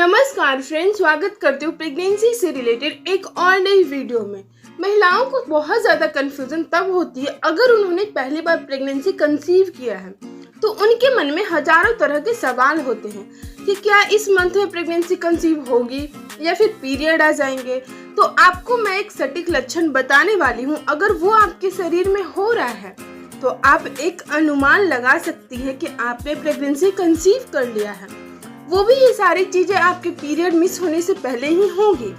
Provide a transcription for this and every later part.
नमस्कार फ्रेंड्स, स्वागत करती हूँ प्रेगनेंसी से रिलेटेड एक और नई वीडियो में। महिलाओं को बहुत ज़्यादा कंफ्यूजन तब होती है अगर उन्होंने पहली बार प्रेगनेंसी कंसीव किया है, तो उनके मन में हजारों तरह के सवाल होते हैं कि क्या इस मंथ में प्रेगनेंसी कंसीव होगी या फिर पीरियड आ जाएंगे। तो आपको मैं एक सटीक लक्षण बताने वाली हूँ। अगर वो आपके शरीर में हो रहा है तो आप एक अनुमान लगा सकती है कि आपने प्रेगनेंसी कंसीव कर लिया है। वो भी ये सारी चीजें आपके पीरियड मिस होने से पहले ही होंगी,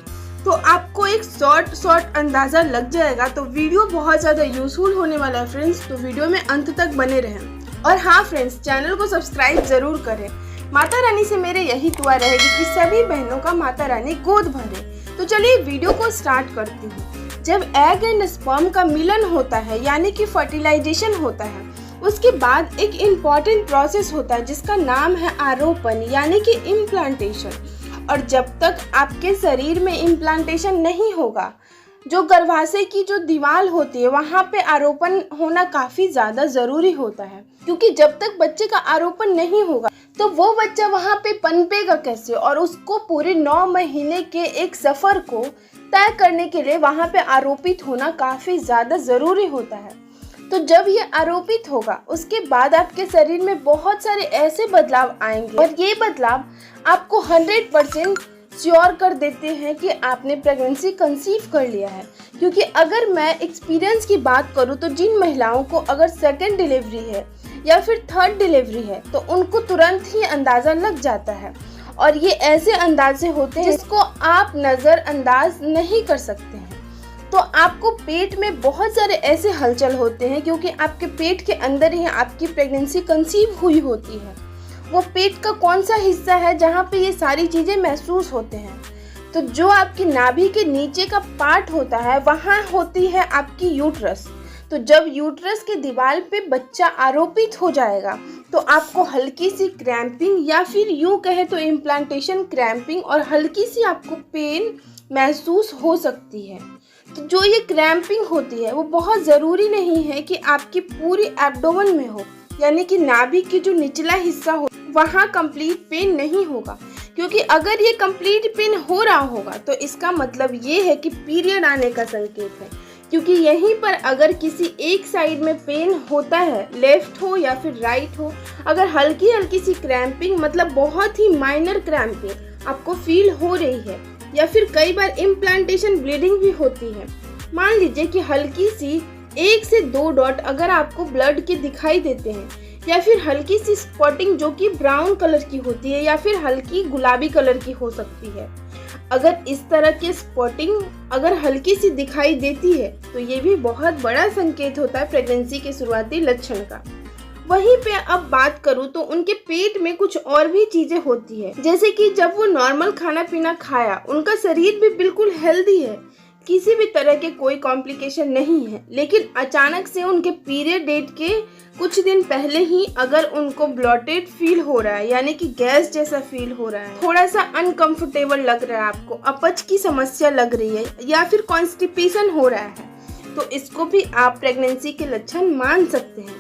तो आपको एक शॉर्ट अंदाजा लग जाएगा। तो वीडियो बहुत ज़्यादा यूजफुल होने वाला है फ्रेंड्स, तो वीडियो में अंत तक बने रहें। और हाँ फ्रेंड्स, चैनल को सब्सक्राइब जरूर करें। माता रानी से मेरे यही दुआ रहेगी कि सभी बहनों का माता रानी गोद भरे। तो चलिए वीडियो को स्टार्ट करती हूँ। जब एग एंड स्पर्म का मिलन होता है यानी कि फर्टिलाइजेशन होता है, उसके बाद एक इम्पॉर्टेंट प्रोसेस होता है जिसका नाम है आरोपण यानी कि इम्प्लांटेशन। और जब तक आपके शरीर में इम्प्लांटेशन नहीं होगा, जो गर्भाशय की जो दीवार होती है वहाँ पे आरोपण होना काफ़ी ज़्यादा ज़रूरी होता है, क्योंकि जब तक बच्चे का आरोपण नहीं होगा तो वो बच्चा वहाँ पे पनपेगा कैसे। और उसको पूरे 9 महीने के एक सफ़र को तय करने के लिए वहाँ पे आरोपित होना काफ़ी ज़्यादा ज़रूरी होता है। तो जब ये आरोपित होगा उसके बाद आपके शरीर में बहुत सारे ऐसे बदलाव आएंगे और ये बदलाव आपको 100% श्योर कर देते हैं कि आपने प्रेगनेंसी कंसीव कर लिया है। क्योंकि अगर मैं एक्सपीरियंस की बात करूँ तो जिन महिलाओं को अगर सेकंड डिलीवरी है या फिर थर्ड डिलीवरी है तो उनको तुरंत ही अंदाज़ा लग जाता है। और ये ऐसे अंदाजे होते हैं जिसको आप नज़रअंदाज नहीं कर सकते हैं। तो आपको पेट में बहुत सारे ऐसे हलचल होते हैं, क्योंकि आपके पेट के अंदर ही आपकी प्रेगनेंसी कंसीव हुई होती है। वो पेट का कौन सा हिस्सा है जहाँ पे ये सारी चीज़ें महसूस होते हैं। तो जो आपकी नाभि के नीचे का पार्ट होता है वहाँ होती है आपकी यूट्रस। तो जब यूट्रस की दीवार पे बच्चा आरोपित हो जाएगा तो आपको हल्की सी क्रैम्पिंग या फिर यूँ कहे तो इम्प्लांटेशन क्रैम्पिंग और हल्की सी आपको पेन महसूस हो सकती है। तो जो ये क्रैम्पिंग होती है वो बहुत ज़रूरी नहीं है कि आपकी पूरी एब्डोमेन में हो, यानी कि नाभि की जो निचला हिस्सा हो वहाँ कंप्लीट पेन नहीं होगा। क्योंकि अगर ये कंप्लीट पेन हो रहा होगा तो इसका मतलब ये है कि पीरियड आने का संकेत है। क्योंकि यहीं पर अगर किसी एक साइड में पेन होता है, लेफ्ट हो या फिर राइट हो, अगर हल्की हल्की सी क्रैम्पिंग मतलब बहुत ही माइनर क्रैम्पिंग आपको फील हो रही है या फिर कई बार इम्प्लांटेशन ब्लीडिंग भी होती है, मान लीजिए कि हल्की सी 1 से 2 डॉट अगर आपको ब्लड के दिखाई देते हैं, या फिर हल्की सी स्पॉटिंग जो कि ब्राउन कलर की होती है या फिर हल्की गुलाबी कलर की हो सकती है, अगर इस तरह की स्पॉटिंग अगर हल्की सी दिखाई देती है तो ये भी बहुत बड़ा संकेत होता है प्रेगनेंसी के शुरुआती लक्षण का। वहीं पे अब बात करूँ तो उनके पेट में कुछ और भी चीजें होती है, जैसे कि जब वो नॉर्मल खाना पीना खाया, उनका शरीर भी बिल्कुल हेल्दी है, किसी भी तरह के कोई कॉम्प्लिकेशन नहीं है, लेकिन अचानक से उनके पीरियड डेट के कुछ दिन पहले ही अगर उनको ब्लॉटेड फील हो रहा है यानी कि गैस जैसा फील हो रहा है, थोड़ा सा अनकंफर्टेबल लग रहा है, आपको अपच की समस्या लग रही है या फिर कॉन्स्टिपेशन हो रहा है, तो इसको भी आप प्रेगनेंसी के लक्षण मान सकते हैं।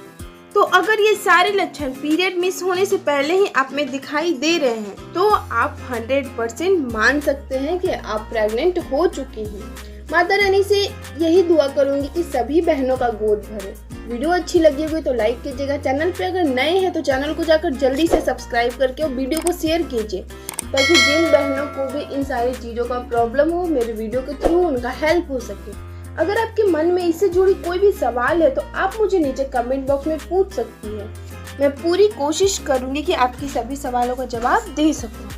तो अगर ये सारे लक्षण पीरियड मिस होने से पहले ही आप में दिखाई दे रहे हैं तो आप 100% मान सकते हैं कि आप प्रेग्नेंट हो चुकी हैं। माता रानी से यही दुआ करूंगी कि सभी बहनों का गोद भरे। वीडियो अच्छी लगी हुई तो लाइक कीजिएगा। चैनल पे अगर नए हैं तो चैनल को जाकर जल्दी से सब्सक्राइब करके और वीडियो को शेयर कीजिए, ताकि जिन बहनों को भी इन सारी चीज़ों का प्रॉब्लम हो मेरे वीडियो के थ्रू उनका हेल्प हो सके। अगर आपके मन में इससे जुड़ी कोई भी सवाल है तो आप मुझे नीचे कमेंट बॉक्स में पूछ सकती हैं। मैं पूरी कोशिश करूंगी कि आपकी सभी सवालों का जवाब दे सकूं।